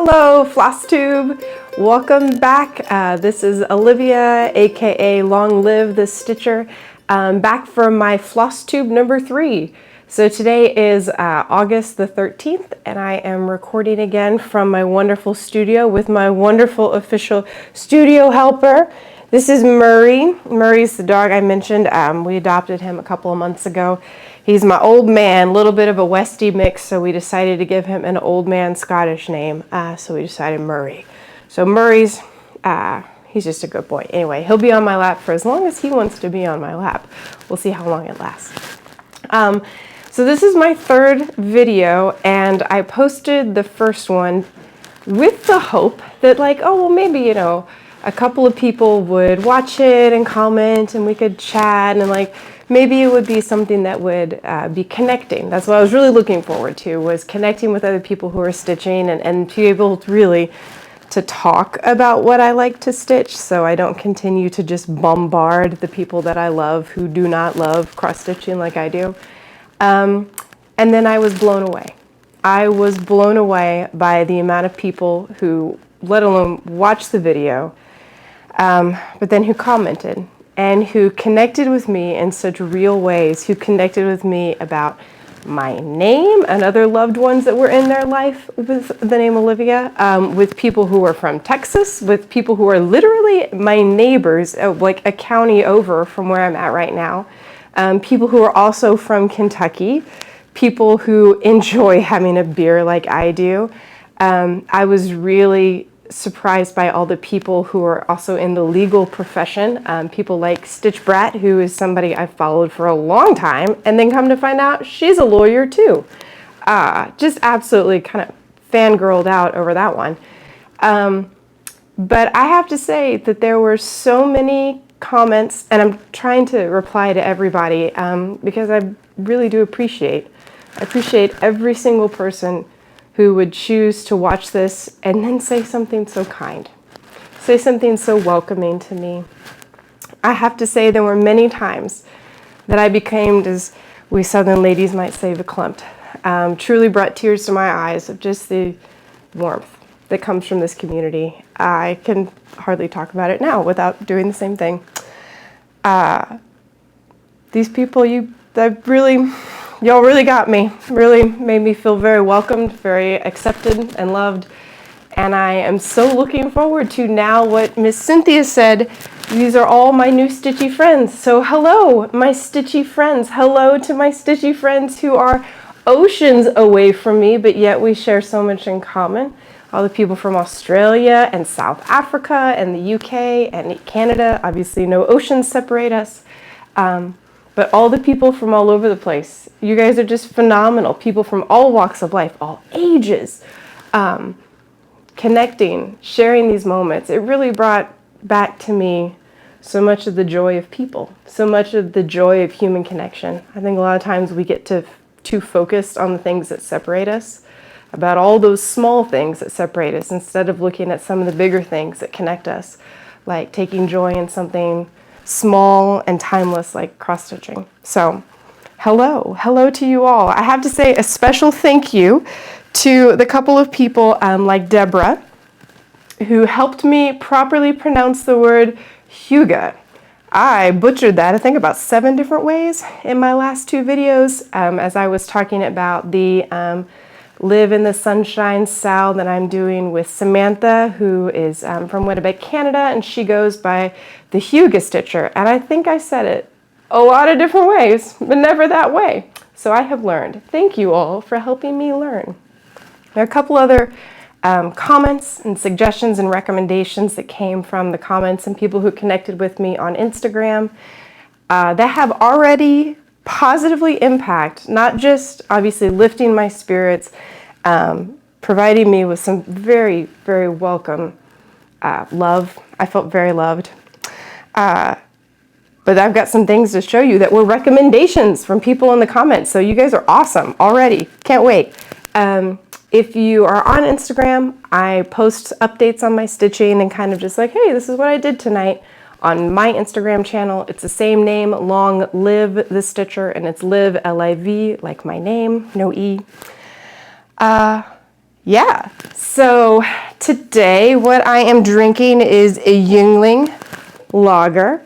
Hello, Flosstube. Welcome back. This is Olivia, aka Long Live the Stitcher, back from my Flosstube number 3. So today is August the 13th, and I am recording again from my wonderful studio with my wonderful official studio helper. This is Murray. Murray's the dog I mentioned. We adopted him a couple of months ago. He's my old man, a little bit of a Westie mix, so we decided to give him an old man Scottish name. So we decided Murray. So Murray's, he's just a good boy. Anyway, he'll be on my lap for as long as he wants to be on my lap. We'll see how long it lasts. So this is my third video, and I posted the first one with the hope that, like, oh, well, maybe, you know, a couple of people would watch it and comment and we could chat, and like maybe it would be something that would be connecting. That's what I was really looking forward to, was connecting with other people who are stitching and to be able to really to talk about what I like to stitch, so I don't continue to just bombard the people that I love who do not love cross-stitching like I do. And then I was blown away. I was blown away by the amount of people who, let alone watched the video, but then who commented and who connected with me in such real ways, who connected with me about my name and other loved ones that were in their life with the name Olivia, with people who are from Texas, with people who are literally my neighbors, like a county over from where I'm at right now, people who are also from Kentucky, people who enjoy having a beer like I do. I was really surprised by all the people who are also in the legal profession, people like Stitch Brat, who is somebody I've followed for a long time, and then come to find out she's a lawyer too. Just absolutely kind of fangirled out over that one. But I have to say that there were so many comments, and I'm trying to reply to everybody because I really do appreciate every single person who would choose to watch this and then say something so kind, say something so welcoming to me. I have to say there were many times that I became, as we Southern ladies might say, verklempt. Truly brought tears to my eyes of just the warmth that comes from this community. I can hardly talk about it now without doing the same thing. These people, y'all really got me, really made me feel very welcomed, very accepted and loved. And I am so looking forward to now what Miss Cynthia said. These are all my new stitchy friends. So hello, my stitchy friends. Hello to my stitchy friends who are oceans away from me, but yet we share so much in common. All the people from Australia and South Africa and the UK and Canada. Obviously no oceans separate us. But all the people from all over the place, you guys are just phenomenal. People from all walks of life, all ages, connecting, sharing these moments. It really brought back to me so much of the joy of people, so much of the joy of human connection. I think a lot of times we get too focused on the things that separate us, about all those small things that separate us, instead of looking at some of the bigger things that connect us, like taking joy in something small and timeless like cross-stitching. So hello to you all. I have to say a special thank you to the couple of people like Deborah, who helped me properly pronounce the word hygge. I butchered that, I think, about 7 different ways in my last 2 videos, as I was talking about the Live in the Sunshine Sal that I'm doing with Samantha, who is from Winnipeg, Canada, and she goes by the Hygge Stitcher. And I think I said it a lot of different ways, but never that way. So I have learned. Thank you all for helping me learn. There are a couple other comments and suggestions and recommendations that came from the comments and people who connected with me on Instagram that have already positively impact, not just obviously lifting my spirits, providing me with some very, very welcome love. I felt very loved. But I've got some things to show you that were recommendations from people in the comments. So you guys are awesome already. Can't wait. If you are on Instagram, I post updates on my stitching and kind of just like, hey, this is what I did tonight. On my Instagram channel, it's the same name, Long Live the Stitcher, and it's Live, L-I-V, like my name, no E. Yeah, so today what I am drinking is a Yuengling lager.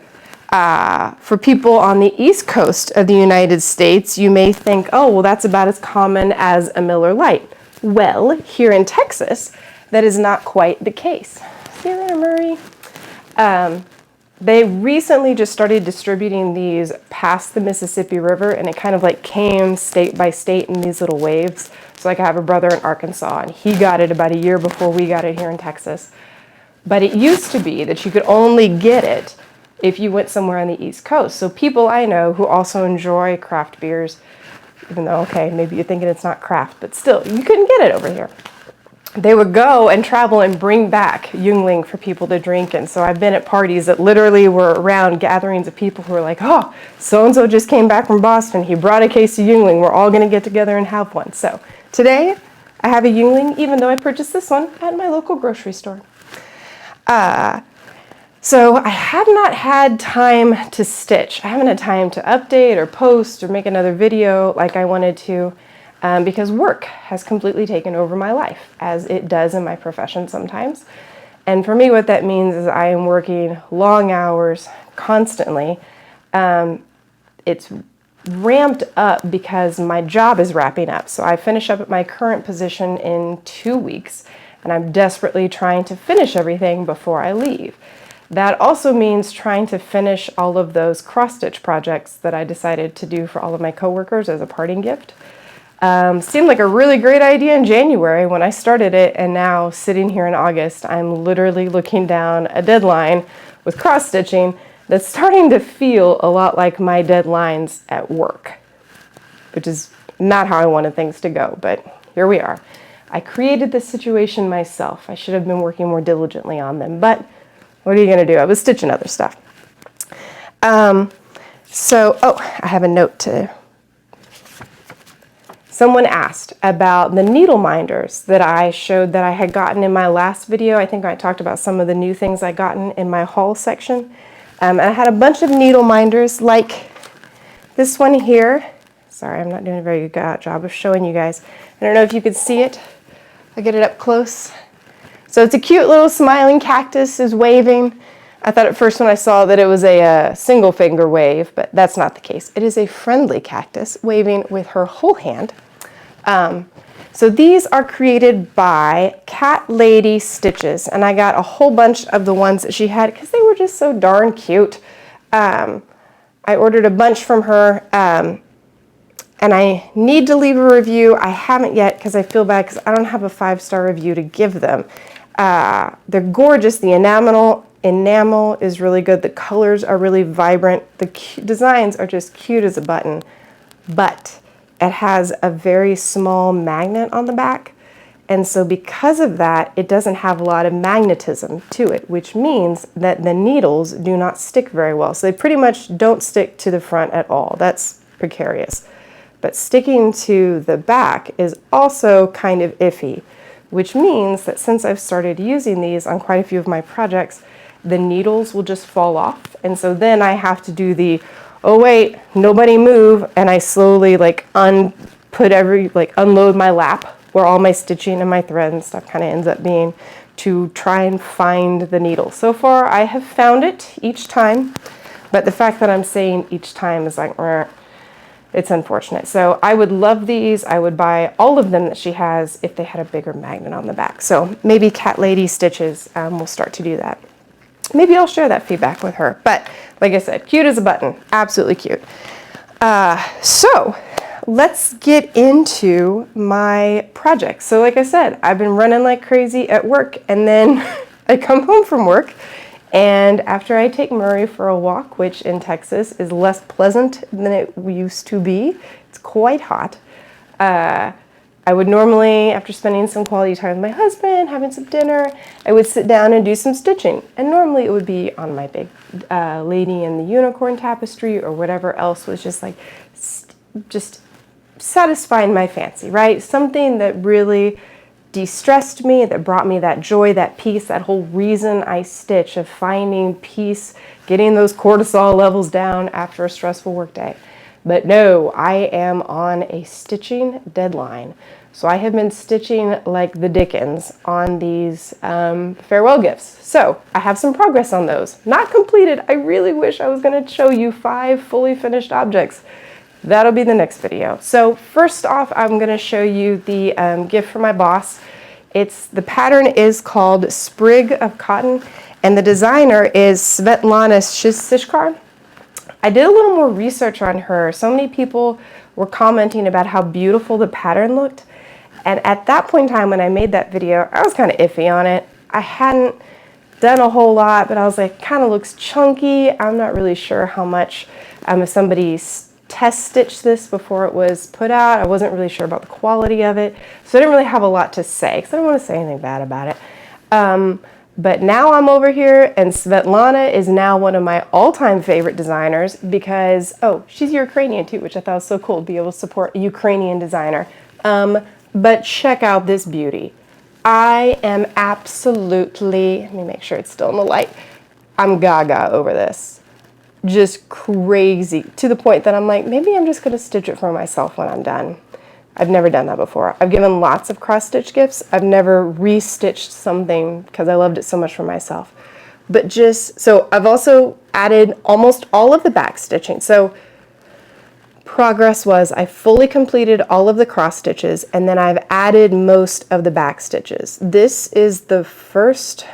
For people on the East Coast of the United States, you may think, oh, well, that's about as common as a Miller Lite. Well, here in Texas, that is not quite the case. See you there, Murray. They recently just started distributing these past the Mississippi River, and it kind of like came state by state in these little waves. So like I have a brother in Arkansas, and he got it about a year before we got it here in Texas. But it used to be that you could only get it if you went somewhere on the East Coast. So people I know who also enjoy craft beers, even though, okay, maybe you're thinking it's not craft, but still, you couldn't get it over here. They would go and travel and bring back Yuengling for people to drink. And so I've been at parties that literally were around gatherings of people who were like, oh, so-and-so just came back from Boston. He brought a case of Yuengling. We're all going to get together and have one. So today I have a Yuengling, even though I purchased this one at my local grocery store. So I have not had time to stitch. I haven't had time to update or post or make another video like I wanted to. Because work has completely taken over my life, as it does in my profession sometimes. And for me, what that means is I am working long hours constantly. It's ramped up because my job is wrapping up. So I finish up at my current position in 2 weeks, and I'm desperately trying to finish everything before I leave. That also means trying to finish all of those cross-stitch projects that I decided to do for all of my coworkers as a parting gift. Seemed like a really great idea in January when I started it, and now sitting here in August, I'm literally looking down a deadline with cross-stitching that's starting to feel a lot like my deadlines at work, which is not how I wanted things to go, but here we are. I created this situation myself. I should have been working more diligently on them, but what are you going to do? I was stitching other stuff. I have a note to... Someone asked about the needle minders that I showed that I had gotten in my last video. I think I talked about some of the new things I gotten in my haul section. And I had a bunch of needle minders like this one here. Sorry, I'm not doing a very good job of showing you guys. I don't know if you can see it. I'll get it up close. So it's a cute little smiling cactus is waving. I thought at first when I saw that it was a single finger wave, but that's not the case. It is a friendly cactus waving with her whole hand. So these are created by Cat Lady Stitches, and I got a whole bunch of the ones that she had because they were just so darn cute. I ordered a bunch from her, and I need to leave a review. I haven't yet because I feel bad because I don't have a 5-star review to give them. They're gorgeous. The enamel is really good. The colors are really vibrant. The designs are just cute as a button, but it has a very small magnet on the back. And so because of that, it doesn't have a lot of magnetism to it, which means that the needles do not stick very well. So they pretty much don't stick to the front at all. That's precarious. But sticking to the back is also kind of iffy, which means that since I've started using these on quite a few of my projects, the needles will just fall off. And so then I have to do the, oh wait, nobody move, and I slowly unload my lap where all my stitching and my thread and stuff kind of ends up being to try and find the needle. So far I have found it each time, but the fact that I'm saying each time is like, it's unfortunate. So I would love these. I would buy all of them that she has if they had a bigger magnet on the back. So maybe Cat Lady Stitches will start to do that. Maybe I'll share that feedback with her. But like I said, cute as a button. Absolutely cute. So let's get into my project. So like I said, I've been running like crazy at work, and then I come home from work, and after I take Murray for a walk, which in Texas is less pleasant than it used to be, it's quite hot. I would normally, after spending some quality time with my husband, having some dinner, I would sit down and do some stitching. And normally it would be on my big Lady in the Unicorn tapestry or whatever else was just like, just satisfying my fancy, right? Something that really de-stressed me, that brought me that joy, that peace, that whole reason I stitch of finding peace, getting those cortisol levels down after a stressful work day. But no, I am on a stitching deadline. So I have been stitching like the dickens on these farewell gifts. So I have some progress on those. Not completed. I really wish I was going to show you 5 fully finished objects. That'll be the next video. So first off, I'm going to show you the gift from my boss. The pattern is called Sprig of Cotton, and the designer is Svetlana Sichkar. I did a little more research on her. So many people were commenting about how beautiful the pattern looked. And at that point in time when I made that video, I was kind of iffy on it. I hadn't done a whole lot, but I was like, kind of looks chunky. I'm not really sure how much, if somebody test stitched this before it was put out, I wasn't really sure about the quality of it. So I didn't really have a lot to say because I don't want to say anything bad about it. But now I'm over here, and Svetlana is now one of my all-time favorite designers because, oh, she's Ukrainian too, which I thought was so cool to be able to support a Ukrainian designer. But check out this beauty. I am absolutely, let me make sure it's still in the light, I'm gaga over this. Just crazy, to the point that I'm like, maybe I'm just going to stitch it for myself when I'm done. I've never done that before. I've given lots of cross-stitch gifts. I've never re-stitched something because I loved it so much for myself. But so I've also added almost all of the back stitching. So progress was I fully completed all of the cross stitches, and then I've added most of the back stitches. This is the first,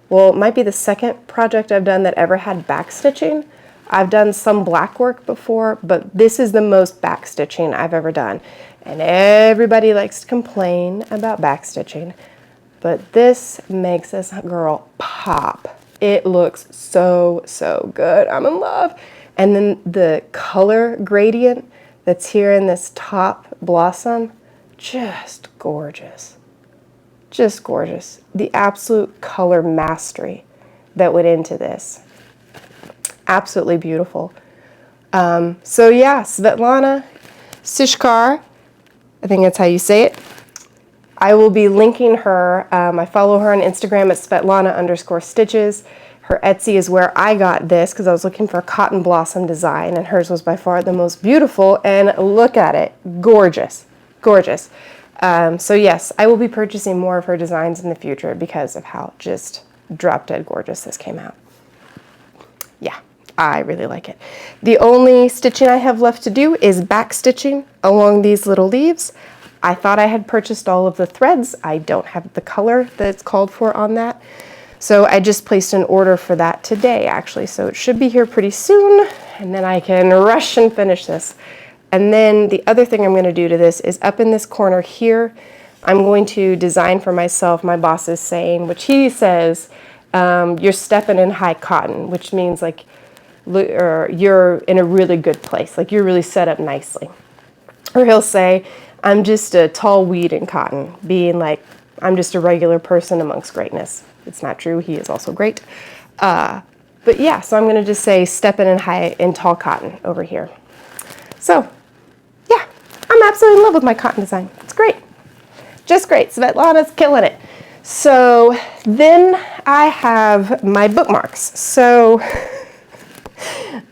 well, it might be the second project I've done that ever had back stitching. I've done some black work before, but this is the most back stitching I've ever done. And everybody likes to complain about back stitching, but this makes this girl pop. It looks so, so good. I'm in love. And then the color gradient that's here in this top blossom, just gorgeous. Just gorgeous. The absolute color mastery that went into this. Absolutely beautiful. So yeah, Svetlana Sichkar, I think that's how you say it. I will be linking her. I follow her on Instagram at Svetlana_stitches. Her Etsy is where I got this because I was looking for a cotton blossom design, and hers was by far the most beautiful. And look at it, gorgeous, gorgeous. So yes, I will be purchasing more of her designs in the future because of how just drop dead gorgeous this came out. Yeah, I really like it. The only stitching I have left to do is back stitching along these little leaves. I thought I had purchased all of the threads. I don't have the color that's called for on that. So I just placed an order for that today, actually. So it should be here pretty soon, and then I can rush and finish this. And then the other thing I'm going to do to this is up in this corner here, I'm going to design for myself, my boss is saying, which he says, you're stepping in high cotton, which means like you're in a really good place, like you're really set up nicely. Or he'll say, I'm just a tall weed in cotton, being like, I'm just a regular person amongst greatness. It's not true. He is also great. But yeah, so I'm going to just say stepping in tall cotton over here. So yeah, I'm absolutely in love with my cotton design. It's great. Just great. Svetlana's killing it. So then I have my bookmarks. So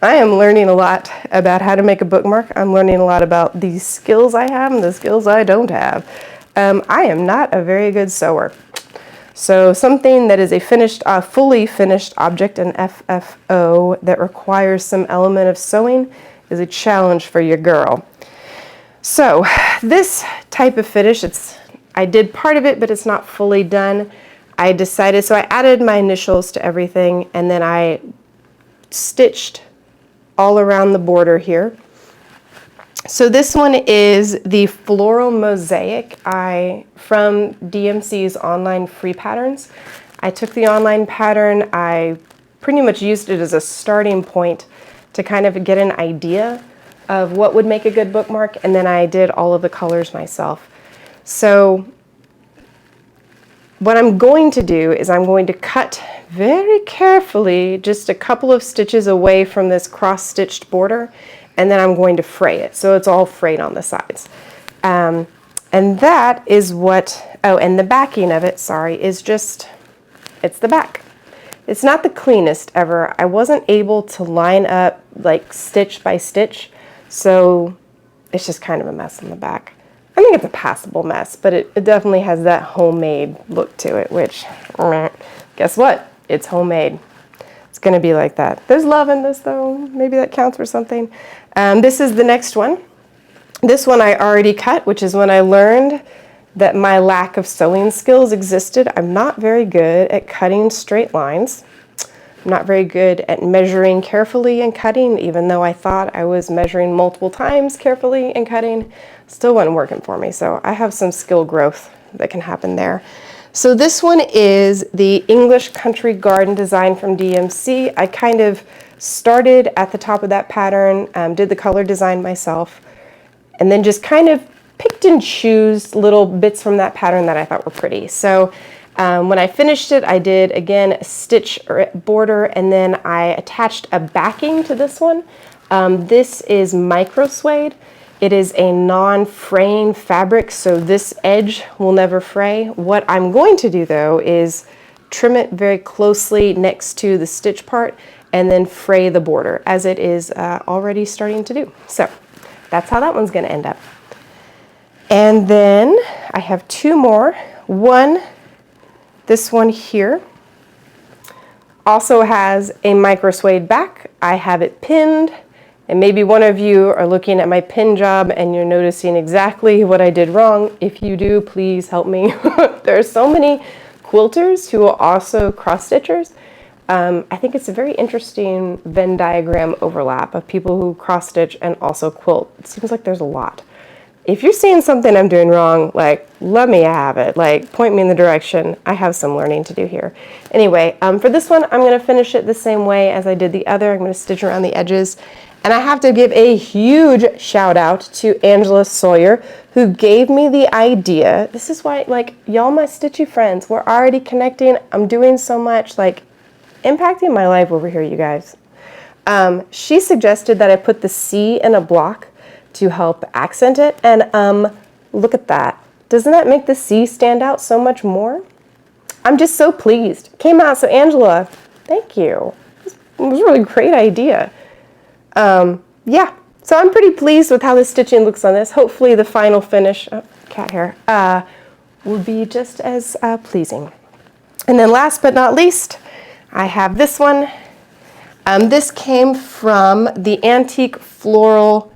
I am learning a lot about how to make a bookmark. I'm learning a lot about the skills I have and the skills I don't have. I am not a very good sewer. So something that is a fully finished object, an FFO, that requires some element of sewing is a challenge for your girl. So this type of finish, I did part of it, but it's not fully done. I decided, so I added my initials to everything, and then I stitched all around the border here. So this one is the Floral Mosaic from DMC's online free patterns. I took the online pattern, I pretty much used it as a starting point to kind of get an idea of what would make a good bookmark, and then I did all of the colors myself. So what I'm going to do is I'm going to cut very carefully just a couple of stitches away from this cross-stitched border, and then I'm going to fray it. So it's all frayed on the sides. And that is what, oh, and the backing of it, sorry, is just, it's the back. It's not the cleanest ever. I wasn't able to line up like stitch by stitch, so it's just kind of a mess on the back. I think it's a passable mess, but it definitely has that homemade look to it, which, guess what? It's homemade. It's gonna be like that. There's love in this though. Maybe that counts for something. This is the next one. This one I already cut, which is when I learned that my lack of sewing skills existed. I'm not very good at cutting straight lines. I'm not very good at measuring carefully and cutting, even though I thought I was measuring multiple times carefully and cutting. Still wasn't working for me, so I have some skill growth that can happen there. So this one is the English Country Garden design from DMC. I kind of started at the top of that pattern, did the color design myself, and then just kind of picked and chose little bits from that pattern that I thought were pretty. So when I finished it, I did, again, a stitch border, and then I attached a backing to this one. This is micro suede. It is a non-fraying fabric, so this edge will never fray. What I'm going to do, though, is trim it very closely next to the stitch part and then fray the border, as it is already starting to do. So that's how that one's going to end up. And then I have two more. One, this one here, also has a micro suede back. I have it pinned, and maybe one of you are looking at my pin job and you're noticing exactly what I did wrong. If you do, please help me. There are so many quilters who are also cross stitchers. I think it's a very interesting Venn diagram overlap of people who cross stitch and also quilt. It seems like there's a lot. If you're seeing something I'm doing wrong, like, let me have it. Like, point me in the direction. I have some learning to do here. Anyway, for this one, I'm going to finish it the same way as I did the other. I'm going to stitch around the edges. And I have to give a huge shout out to Angela Sawyer, who gave me the idea. This is why, like, y'all my stitchy friends, we're already connecting. I'm doing so much, like, impacting my life over here, you guys. She suggested that I put the C in a block to help accent it, and look at that. Doesn't that make the C stand out so much more? I'm just so pleased. It came out, so Angela, thank you. It was a really great idea. Yeah, so I'm pretty pleased with how the stitching looks on this. Hopefully the final finish, oh, cat hair, will be just as pleasing. And then last but not least, I have this one. This came from the Antique Floral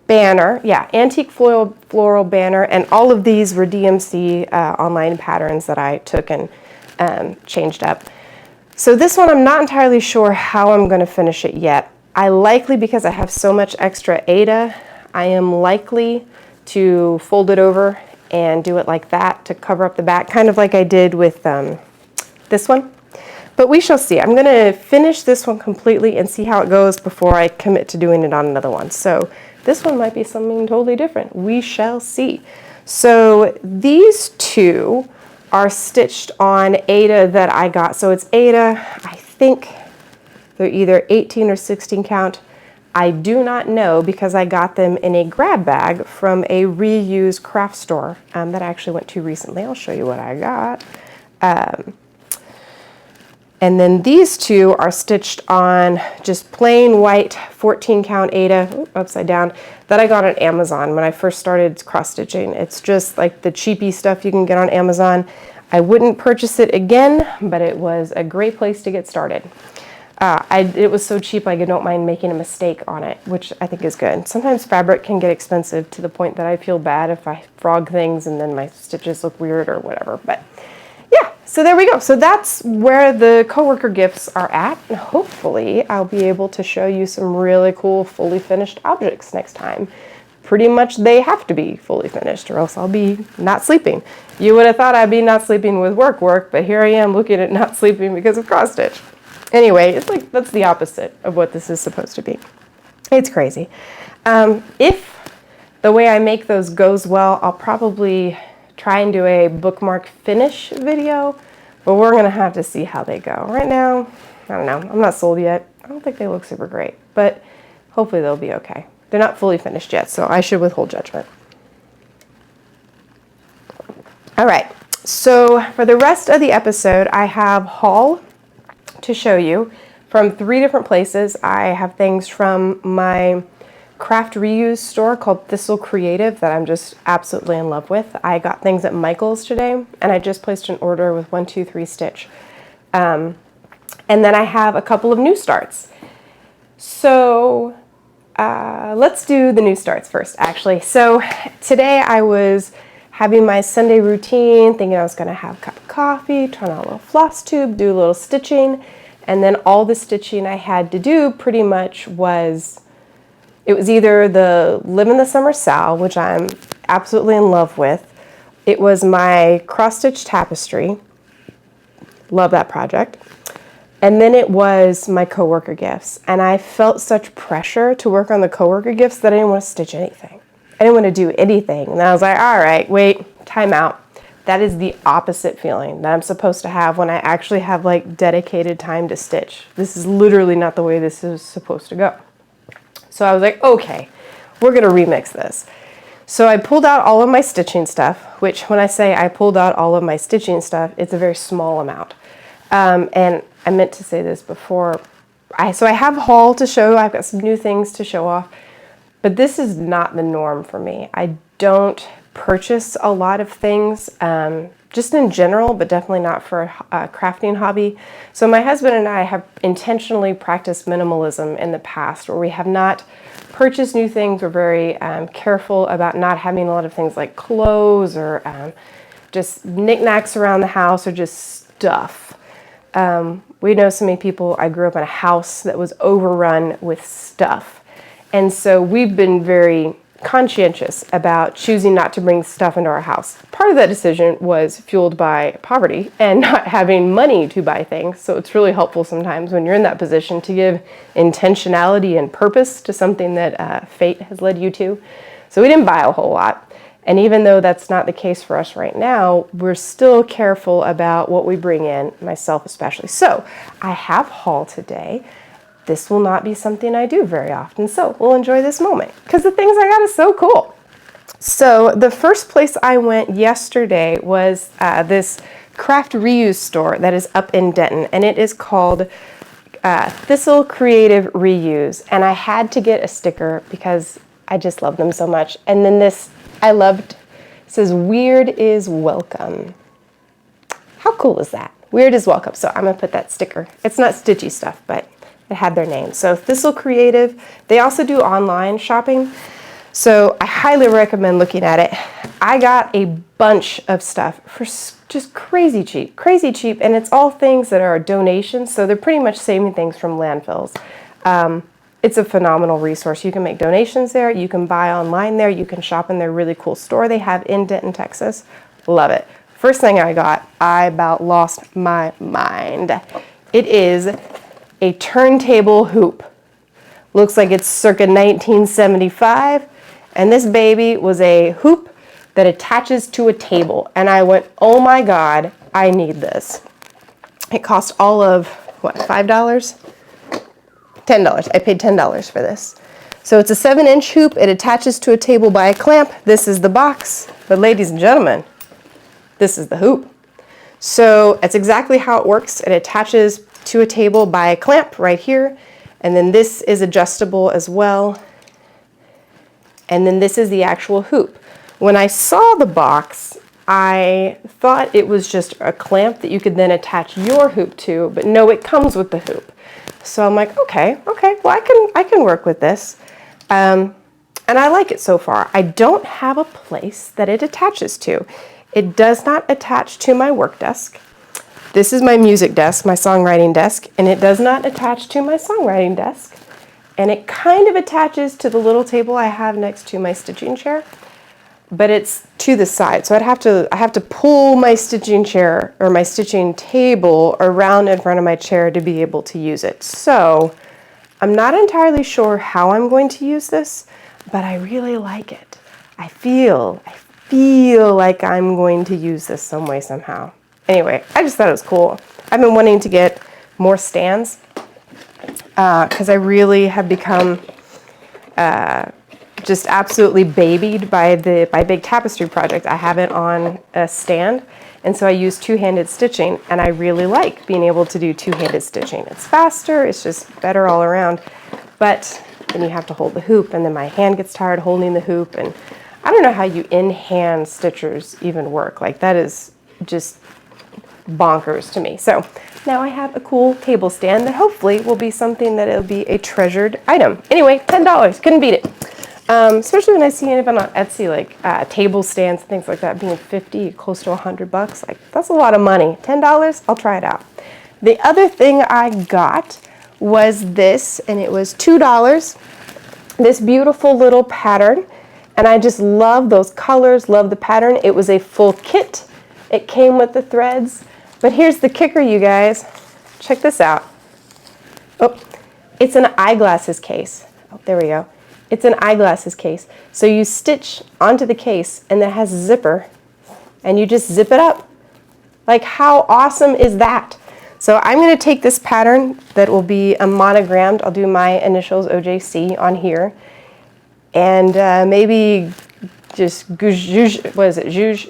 banner. Yeah, Antique Floral banner, and all of these were DMC online patterns that I took and changed up. So this one, I'm not entirely sure how I'm going to finish it yet. I likely, because I have so much extra Aida, I am likely to fold it over and do it like that to cover up the back, kind of like I did with this one. But we shall see. I'm going to finish this one completely and see how it goes before I commit to doing it on another one. So this one might be something totally different. We shall see. So these two are stitched on Aida that I got. So it's Aida, I think they're either 18 or 16 count. I do not know because I got them in a grab bag from a reused craft store that I actually went to recently. I'll show you what I got. And then these two are stitched on just plain white 14 count Aida, upside down, that I got on Amazon when I first started cross stitching. It's just like the cheapy stuff you can get on Amazon. I wouldn't purchase it again, but it was a great place to get started. It was so cheap I don't mind making a mistake on it, which I think is good. Sometimes fabric can get expensive to the point that I feel bad if I frog things and then my stitches look weird or whatever. But yeah, so there we go. So that's where the coworker gifts are at. And hopefully I'll be able to show you some really cool fully finished objects next time. Pretty much they have to be fully finished or else I'll be not sleeping. You would have thought I'd be not sleeping with work, but here I am looking at not sleeping because of cross stitch. Anyway, it's like that's the opposite of what this is supposed to be. It's crazy. If the way I make those goes well, I'll probably try and do a bookmark finish video, but we're gonna have to see how they go. Right now, I don't know, I'm not sold yet. I don't think they look super great, but hopefully they'll be okay. They're not fully finished yet, so I should withhold judgment. All right, so for the rest of the episode, I have haul to show you from 3 different places. I have things from my craft reuse store called Thistle Creative that I'm just absolutely in love with. I got things at Michael's today, and I just placed an order with 123 Stitch. And then I have a couple of new starts. So let's do the new starts first, actually. So today I was having my Sunday routine, thinking I was going to have a cup of coffee, turn on a little Flosstube, do a little stitching, and then all the stitching I had to do pretty much was, it was either the Live in the Summer Sal, which I'm absolutely in love with. It was my cross-stitch tapestry. Love that project. And then it was my coworker gifts. And I felt such pressure to work on the coworker gifts that I didn't want to stitch anything. I didn't want to do anything. And I was like, all right, wait, time out. That is the opposite feeling that I'm supposed to have when I actually have like dedicated time to stitch. This is literally not the way this is supposed to go. So I was like, okay, we're going to remix this. So I pulled out all of my stitching stuff, which when I say I pulled out all of my stitching stuff, it's a very small amount. And I meant to say this before. So I have a haul to show. I've got some new things to show off. But this is not the norm for me. I don't purchase a lot of things, just in general, but definitely not for a crafting hobby. So my husband and I have intentionally practiced minimalism in the past, where we have not purchased new things. We're very careful about not having a lot of things like clothes or just knickknacks around the house or just stuff. We know so many people. I grew up in a house that was overrun with stuff. And so we've been very conscientious about choosing not to bring stuff into our house. Part of that decision was fueled by poverty and not having money to buy things. So it's really helpful sometimes when you're in that position to give intentionality and purpose to something that fate has led you to. So we didn't buy a whole lot. And even though that's not the case for us right now, we're still careful about what we bring in, myself especially. So I have haul today. This will not be something I do very often, so we'll enjoy this moment because the things I got is so cool. So the first place I went yesterday was this craft reuse store that is up in Denton, and it is called Thistle Creative Reuse. And I had to get a sticker because I just love them so much. And then this I loved. It says, "Weird is welcome." How cool is that? Weird is welcome. So I'm gonna put that sticker. It's not stitchy stuff, but it had their name. So Thistle Creative. They also do online shopping. So I highly recommend looking at it. I got a bunch of stuff for just crazy cheap. And it's all things that are donations. So they're pretty much saving things from landfills. It's a phenomenal resource. You can make donations there. You can buy online there. You can shop in their really cool store they have in Denton, Texas. Love it. First thing I got, I about lost my mind. It is a turntable hoop. Looks like it's circa 1975. And this baby was a hoop that attaches to a table. And I went, oh my God, I need this. It cost all of, what, $5? $10. I paid $10 for this. So it's a 7-inch hoop. It attaches to a table by a clamp. This is the box. But ladies and gentlemen, this is the hoop. So that's exactly how it works. It attaches to a table by a clamp right here. And then this is adjustable as well. And then this is the actual hoop. When I saw the box, I thought it was just a clamp that you could then attach your hoop to, but no, it comes with the hoop. So I'm like, okay, well I can work with this. And I like it so far. I don't have a place that it attaches to. It does not attach to my work desk. This is my music desk, my songwriting desk, and it does not attach to my songwriting desk. And it kind of attaches to the little table I have next to my stitching chair, but it's to the side. So I have to pull my stitching chair or my stitching table around in front of my chair to be able to use it. So I'm not entirely sure how I'm going to use this, but I really like it. I feel like I'm going to use this some way, somehow. Anyway, I just thought it was cool. I've been wanting to get more stands because I really have become just absolutely babied by Big Tapestry Project. I have it on a stand, and so I use two-handed stitching, and I really like being able to do two-handed stitching. It's faster, it's just better all around. But then you have to hold the hoop, and then my hand gets tired holding the hoop, and I don't know how you in-hand stitchers even work. Like, that is just bonkers to me. So now I have a cool table stand that hopefully will be something that it'll be a treasured item. Anyway, $10, couldn't beat it. Especially when I see even on Etsy, like table stands and things like that being 50, close to $100. Like, that's a lot of money. $10, I'll try it out. The other thing I got was this, and it was $2. This beautiful little pattern, and I just love those colors, love the pattern. It was a full kit. It came with the threads, but here's the kicker, you guys. Check this out. Oh, it's an eyeglasses case. Oh, there we go. It's an eyeglasses case. So you stitch onto the case, and it has a zipper, and you just zip it up. Like, how awesome is that? So I'm going to take this pattern that will be monogrammed. I'll do my initials, OJC, on here, and maybe just zhuzh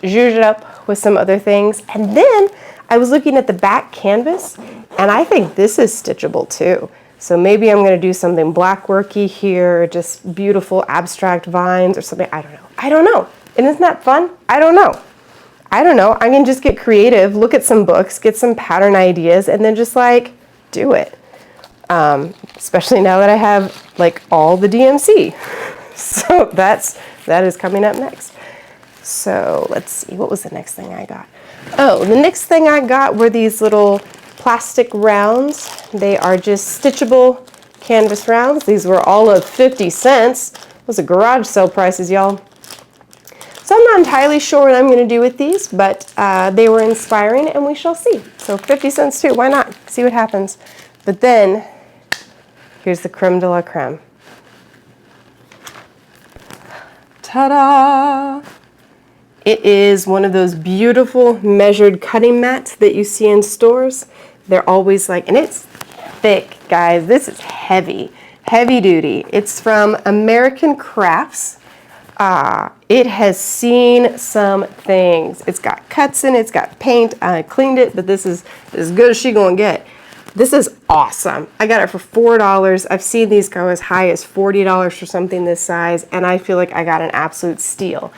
it up with some other things. And then I was looking at the back canvas, and I think this is stitchable too. So maybe I'm going to do something black worky here, just beautiful abstract vines or something. I don't know. I don't know. And isn't that fun? I don't know. I don't know. I can just get creative, look at some books, get some pattern ideas, and then just like do it. Especially now that I have like all the DMC. So that is coming up next. So let's see, what was the next thing I got? Oh, the next thing I got were these little plastic rounds. They are just stitchable canvas rounds. These were all of 50 cents. Those are garage sale prices, y'all. So I'm not entirely sure what I'm going to do with these, but they were inspiring, and we shall see. So 50 cents too, why not? See what happens. But then, here's the creme de la creme. Ta-da! It is one of those beautiful measured cutting mats that you see in stores. They're always like, and it's thick, guys. This is heavy, heavy duty. It's from American Crafts. It has seen some things. It's got cuts in it, it's got paint. I cleaned it, but this is as good as she gonna get. This is awesome. I got it for $4. I've seen these go as high as $40 for something this size, and I feel like I got an absolute steal.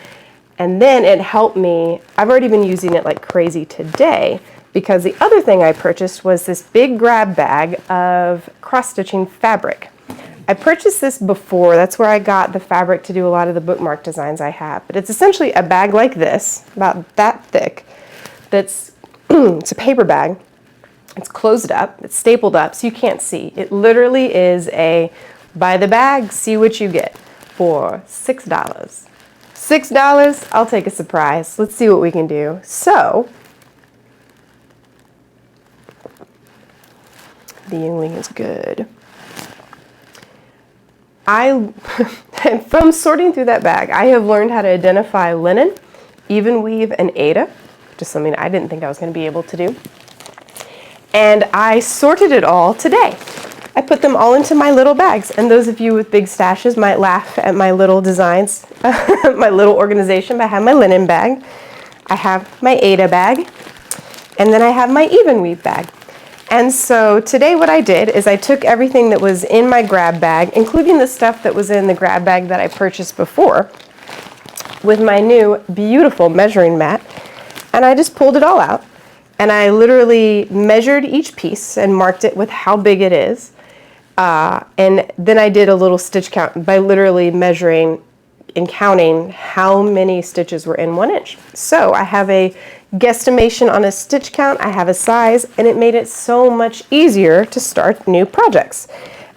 And then it helped me, I've already been using it like crazy today, because the other thing I purchased was this big grab bag of cross-stitching fabric. I purchased this before. That's where I got the fabric to do a lot of the bookmark designs I have. But it's essentially a bag like this, about that thick, that's, it's a paper bag. It's closed up, it's stapled up, so you can't see. It literally is a buy the bag, see what you get for $6. $6, I'll take a surprise. Let's see what we can do. So, the Yingling is good. From sorting through that bag, I have learned how to identify linen, even weave, and Aida, which is something I didn't think I was going to be able to do. And I sorted it all today. I put them all into my little bags. And those of you with big stashes might laugh at my little designs, my little organization, but I have my linen bag. I have my Aida bag. And then I have my even weave bag. And so today what I did is I took everything that was in my grab bag, including the stuff that was in the grab bag that I purchased before, with my new beautiful measuring mat, and I just pulled it all out. And I literally measured each piece and marked it with how big it is. And then I did a little stitch count by literally measuring and counting how many stitches were in 1 inch. So I have a guesstimation on a stitch count, I have a size, and it made it so much easier to start new projects.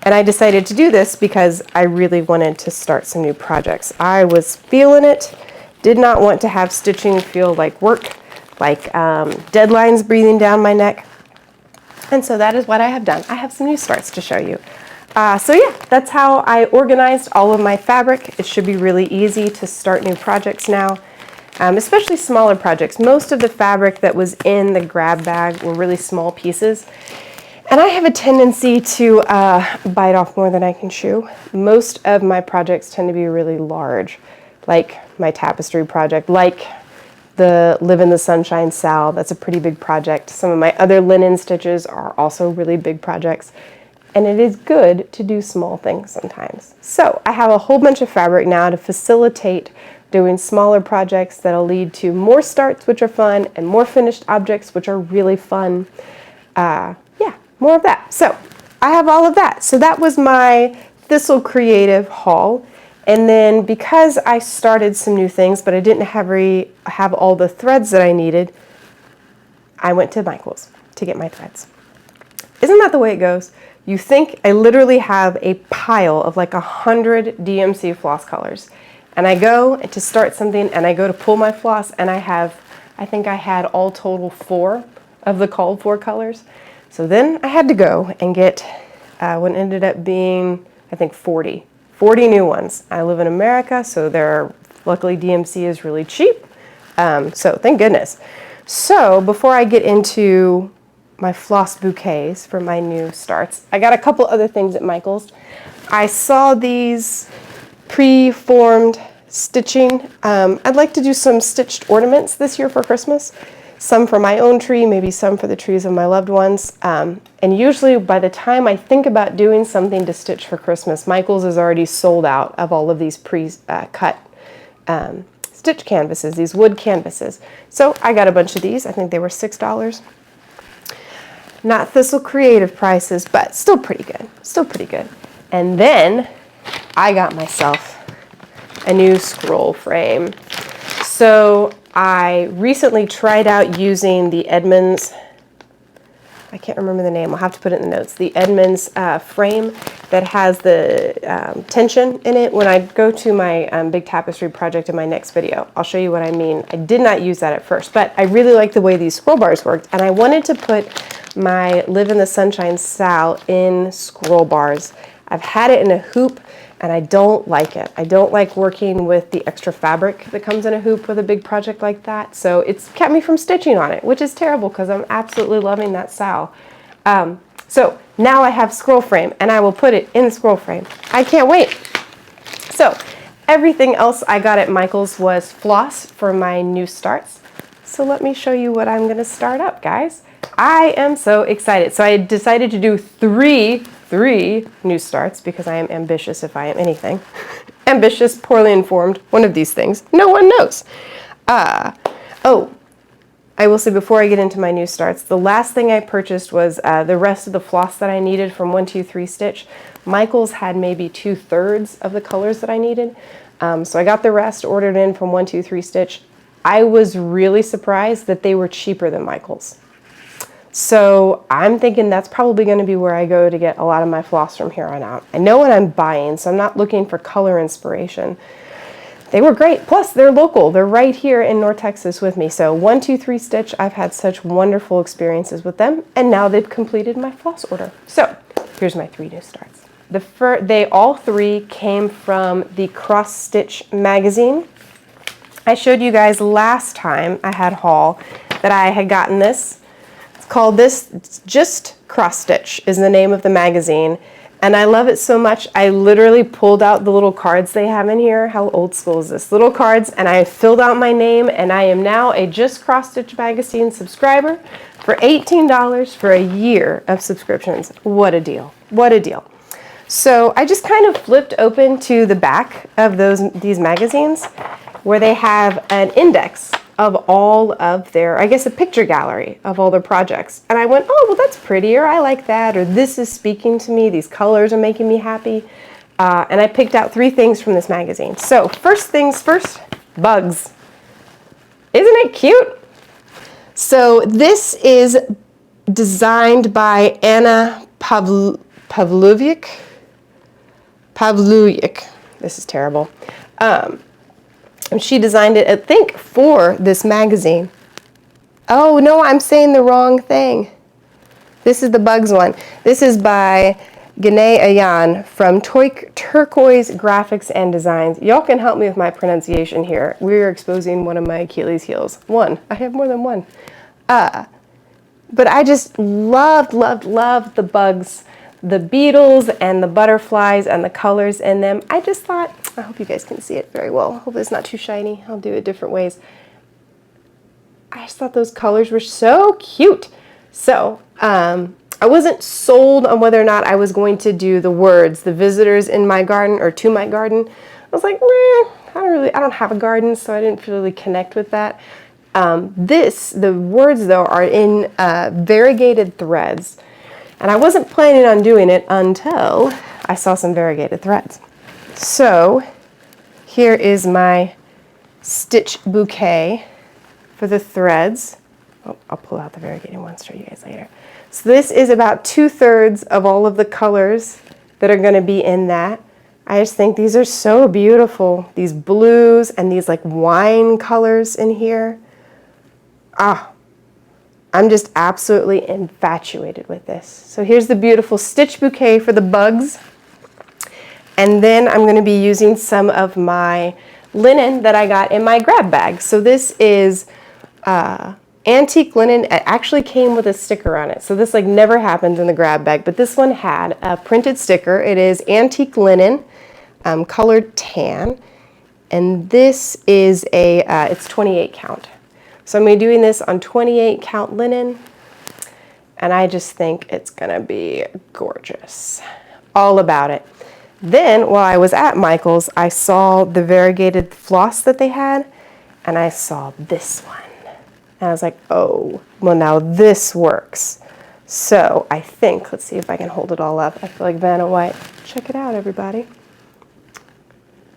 And I decided to do this because I really wanted to start some new projects. I was feeling it, did not want to have stitching feel like work, like deadlines breathing down my neck. And so that is what I have done. I have some new starts to show you. So yeah, that's how I organized all of my fabric. It should be really easy to start new projects now, especially smaller projects. Most of the fabric that was in the grab bag were really small pieces. And I have a tendency to bite off more than I can chew. Most of my projects tend to be really large, like my tapestry project, like the Live in the Sunshine Sal. That's a pretty big project. Some of my other linen stitches are also really big projects. and it is good to do small things sometimes. So I have a whole bunch of fabric now to facilitate doing smaller projects that'll lead to more starts, which are fun, and more finished objects, which are really fun. Yeah, more of that. So I have all of that. So that was my Thistle Creative haul. And then because I started some new things, but I didn't have all the threads that I needed, I went to Michael's to get my threads. Isn't that the way it goes? You think I literally have a pile of like 100 DMC floss colors. And I go to start something and I go to pull my floss and I think I had all total 4 of the called for colors. So then I had to go and get what ended up being, I think 40 new ones. I live in America, so luckily DMC is really cheap. So thank goodness. So before I get into my floss bouquets for my new starts, I got a couple other things at Michael's. I saw these pre-formed stitching. I'd like to do some stitched ornaments this year for Christmas. Some for my own tree, maybe some for the trees of my loved ones. And usually by the time I think about doing something to stitch for Christmas, Michael's is already sold out of all of these pre-cut stitch canvases, these wood canvases. So I got a bunch of these. I think they were $6. Not Thistle Creative prices, but still pretty good. Still pretty good. And then I got myself a new scroll frame. So I recently tried out using the Edmunds, I can't remember the name, I'll have to put it in the notes, the Edmunds frame that has the tension in it. When I go to my big tapestry project in my next video, I'll show you what I mean. I did not use that at first, but I really like the way these scroll bars worked, and I wanted to put my Live in the Sunshine Sal in scroll bars. I've had it in a hoop, and I don't like it. I don't like working with the extra fabric that comes in a hoop with a big project like that. So it's kept me from stitching on it, which is terrible because I'm absolutely loving that Sal. So now I have scroll frame and I will put it in the scroll frame. I can't wait. So everything else I got at Michael's was floss for my new starts. So let me show you what I'm gonna start up, guys. I am so excited. So I decided to do three new starts because I am ambitious if I am anything. Ambitious, poorly informed, one of these things. No one knows. Oh, I will say before I get into my new starts, the last thing I purchased was the rest of the floss that I needed from 123 Stitch. Michael's had maybe 2/3 of the colors that I needed. So I got the rest ordered in from 123 Stitch. I was really surprised that they were cheaper than Michael's. So I'm thinking that's probably going to be where I go to get a lot of my floss from here on out. I know what I'm buying, so I'm not looking for color inspiration. They were great. Plus, they're local. They're right here in North Texas with me. So 123 Stitch, I've had such wonderful experiences with them, and now they've completed my floss order. So here's my 3 new starts. They all 3 came from the Cross Stitch magazine. I showed you guys last time I had haul that I had gotten this. Called this Just Cross Stitch is the name of the magazine, and I love it so much I literally pulled out the little cards they have in here. How old school is this? Little cards, and I filled out my name, and I am now a Just Cross Stitch magazine subscriber for $18 for a year of subscriptions. What a deal. What a deal. So I just kind of flipped open to the back of these magazines where they have an index of all of their, I guess a picture gallery of all their projects. And I went, oh, well, that's prettier, I like that, or this is speaking to me, these colors are making me happy. And I picked out 3 things from this magazine. So first things first, bugs. Isn't it cute? So this is designed by Anna Pavlujic. This is terrible. And she designed it, I think, for this magazine. Oh, no, I'm saying the wrong thing. This is the bugs one. This is by Gane Ayan from Turquoise Graphics and Designs. Y'all can help me with my pronunciation here. We're exposing one of my Achilles heels. One. I have more than one. But I just loved the bugs, the beetles and the butterflies and the colors in them. I just thought, I hope you guys can see it very well. I hope it's not too shiny. I'll do it different ways. I just thought those colors were so cute. So I wasn't sold on whether or not I was going to do the words, the visitors in my garden or to my garden. I was like, I don't have a garden, so I didn't really connect with that. The words though are in variegated threads. And I wasn't planning on doing it until I saw some variegated threads. So here is my stitch bouquet for the threads. Oh, I'll pull out the variegated ones, show you guys later. So this is about 2/3 of all of the colors that are going to be in that. I just think these are so beautiful. These blues and these like wine colors in here. I'm just absolutely infatuated with this. So here's the beautiful stitch bouquet for the bugs. And then I'm going to be using some of my linen that I got in my grab bag. So this is antique linen. It actually came with a sticker on it. So this like never happens in the grab bag, but this one had a printed sticker. It is antique linen, colored tan. And this is it's 28 count. So I'm going to be doing this on 28 count linen, and I just think it's going to be gorgeous. All about it. Then while I was at Michael's, I saw the variegated floss that they had, and I saw this one. And I was like, oh, well now this works. So I think, let's see if I can hold it all up. I feel like Vanna White. Check it out, everybody.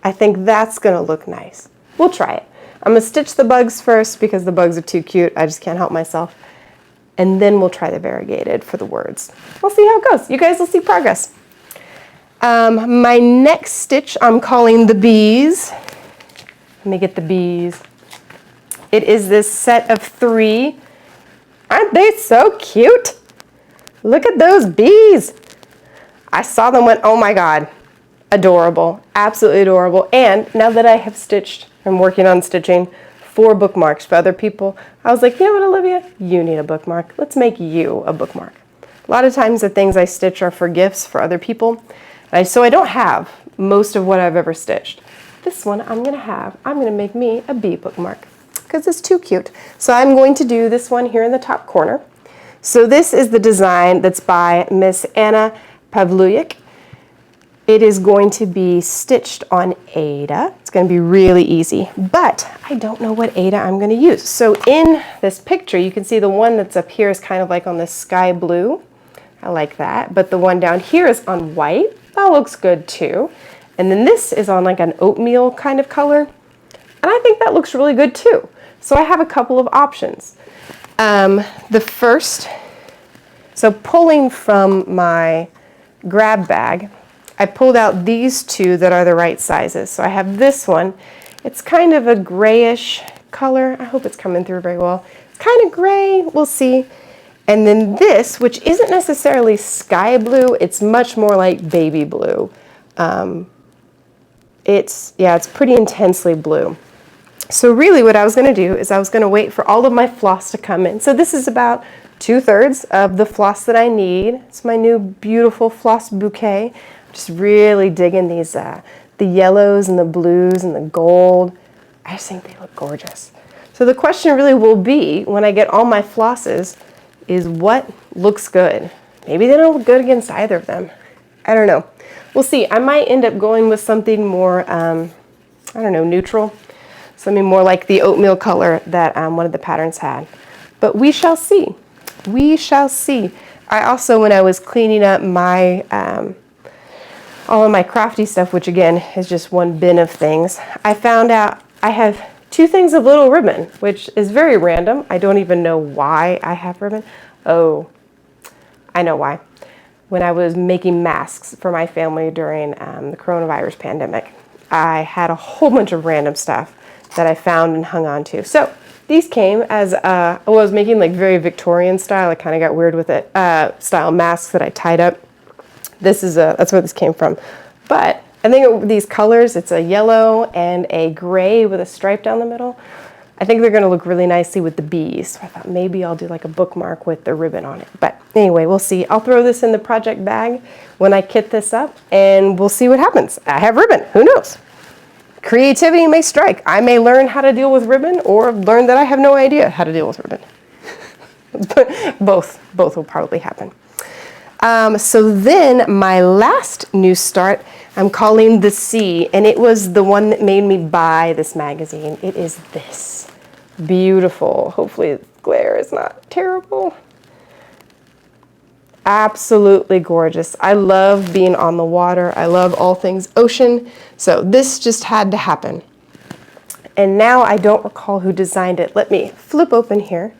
I think that's going to look nice. We'll try it. I'm going to stitch the bugs first because the bugs are too cute. I just can't help myself. And then we'll try the variegated for the words. We'll see how it goes. You guys will see progress. My next stitch I'm calling the bees. Let me get the bees. It is this set of 3. Aren't they so cute? Look at those bees. I saw them and went, oh my God. Adorable. Absolutely adorable. And now that I have stitched, I'm working on stitching 4 bookmarks for other people. I was like, you know what, Olivia? You need a bookmark. Let's make you a bookmark. A lot of times the things I stitch are for gifts for other people. So I don't have most of what I've ever stitched. This one I'm going to make me a bee bookmark because it's too cute. So I'm going to do this one here in the top corner. So this is the design that's by Miss Anna Pavluyik. It is going to be stitched on Aida. It's going to be really easy, but I don't know what Aida I'm going to use. So in this picture, you can see the one that's up here is kind of like on the sky blue. I like that, but the one down here is on white. That looks good too. And then this is on like an oatmeal kind of color. And I think that looks really good too. So I have a couple of options. The first, so pulling from my grab bag, I pulled out these 2 that are the right sizes. So I have this one. It's kind of a grayish color. I hope it's coming through very well. It's kind of gray. We'll see. And then this, which isn't necessarily sky blue, it's much more like baby blue. It's pretty intensely blue. So really what I was going to do is I was going to wait for all of my floss to come in. So this is about 2/3 of the floss that I need. It's my new beautiful floss bouquet. Just really digging these, the yellows and the blues and the gold. I just think they look gorgeous. So the question really will be, when I get all my flosses, is what looks good? Maybe they don't look good against either of them. I don't know. We'll see. I might end up going with something more, I don't know, neutral. Something more like the oatmeal color that one of the patterns had. But we shall see. We shall see. I also, when I was cleaning up my all of my crafty stuff, which again is just one bin of things, I found out I have 2 things of little ribbon, which is very random. I don't even know why I have ribbon. Oh, I know why. When I was making masks for my family during the coronavirus pandemic, I had a whole bunch of random stuff that I found and hung on to. So these came as, I was making like very Victorian style. I kind of got weird with it, style masks that I tied up. This is that's where this came from. But I think these colors, it's a yellow and a gray with a stripe down the middle. I think they're going to look really nicely with the bees. So I thought maybe I'll do like a bookmark with the ribbon on it. But anyway, we'll see. I'll throw this in the project bag when I kit this up, and we'll see what happens. I have ribbon. Who knows? Creativity may strike. I may learn how to deal with ribbon or learn that I have no idea how to deal with ribbon. But both will probably happen. So then my last new start, I'm calling The Sea, and it was the one that made me buy this magazine. It is this. Beautiful. Hopefully the glare is not terrible. Absolutely gorgeous. I love being on the water. I love all things ocean. So this just had to happen. And now I don't recall who designed it. Let me flip open here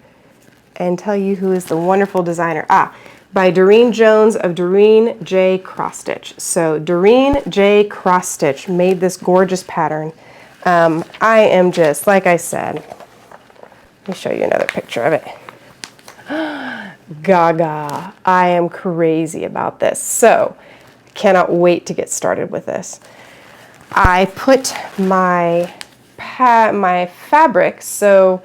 and tell you who is the wonderful designer. By Doreen Jones of Doreen J. Cross Stitch. So Doreen J. Cross Stitch made this gorgeous pattern. I am just, like I said, let me show you another picture of it. Gaga. I am crazy about this. So I cannot wait to get started with this. I put my fabric, so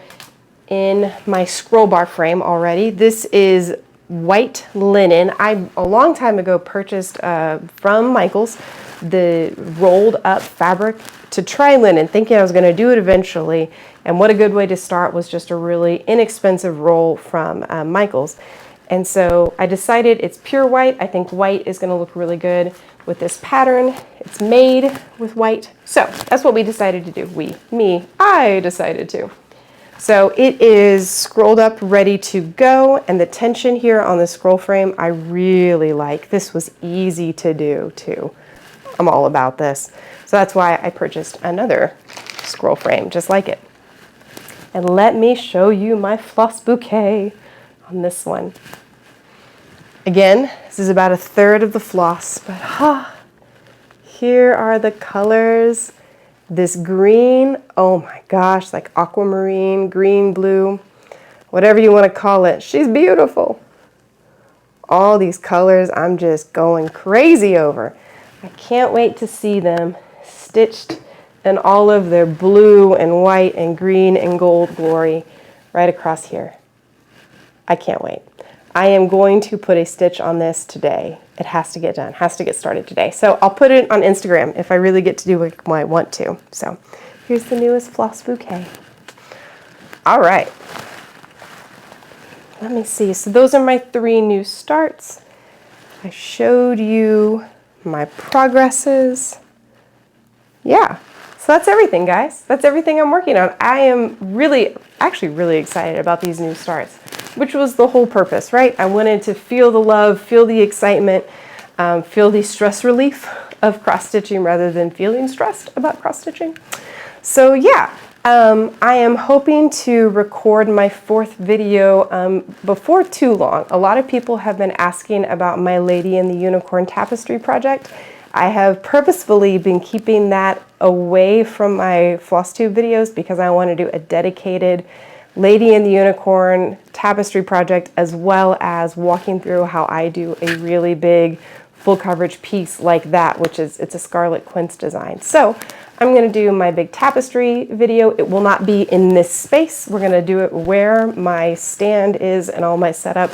in my scroll bar frame already. This is white linen. I, a long time ago, purchased from Michaels the rolled up fabric to try linen, thinking I was going to do it eventually. And what a good way to start was just a really inexpensive roll from Michaels. And so I decided it's pure white. I think white is going to look really good with this pattern. It's made with white. So that's what we decided to do. I decided to. So it is scrolled up, ready to go. And the tension here on the scroll frame, I really like. This was easy to do too. I'm all about this. So that's why I purchased another scroll frame just like it. And let me show you my floss bouquet on this one. Again, this is about 1/3 of the floss, but here are the colors. This green, oh my gosh, like aquamarine, green, blue, whatever you want to call it. She's beautiful. All these colors I'm just going crazy over. I can't wait to see them stitched in all of their blue and white and green and gold glory right across here. I can't wait. I am going to put a stitch on this today. It has to get done, has to get started today. So I'll put it on Instagram if I really get to do what I want to. So here's the newest floss bouquet. All right. Let me see. So those are my 3 new starts. I showed you my progresses. Yeah. So that's everything, guys. That's everything I'm working on. I am actually really excited about these new starts, which was the whole purpose, right? I wanted to feel the love, feel the excitement, feel the stress relief of cross-stitching rather than feeling stressed about cross-stitching. So yeah, I am hoping to record my 4th video before too long. A lot of people have been asking about my Lady and the Unicorn tapestry project. I have purposefully been keeping that away from my Flosstube videos because I want to do a dedicated Lady and the Unicorn tapestry project, as well as walking through how I do a really big full coverage piece like that, which is, it's a Scarlet Quince design. So I'm going to do my big tapestry video. It will not be in this space. We're going to do it where my stand is and all my setup.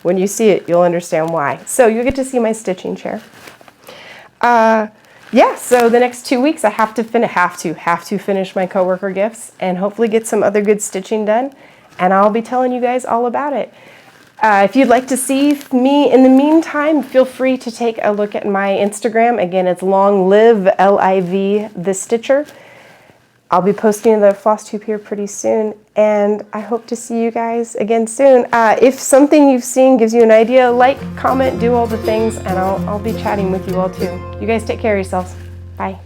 When you see it, you'll understand why. So you'll get to see my stitching chair. Yeah, so the next 2 weeks I have to finish my coworker gifts and hopefully get some other good stitching done, and I'll be telling you guys all about it. If you'd like to see me in the meantime, feel free to take a look at my Instagram. Again, it's longlive, L-I-V, the Stitcher. I'll be posting the Flosstube here pretty soon, and I hope to see you guys again soon. If something you've seen gives you an idea, like, comment, do all the things, and I'll be chatting with you all too. You guys take care of yourselves. Bye.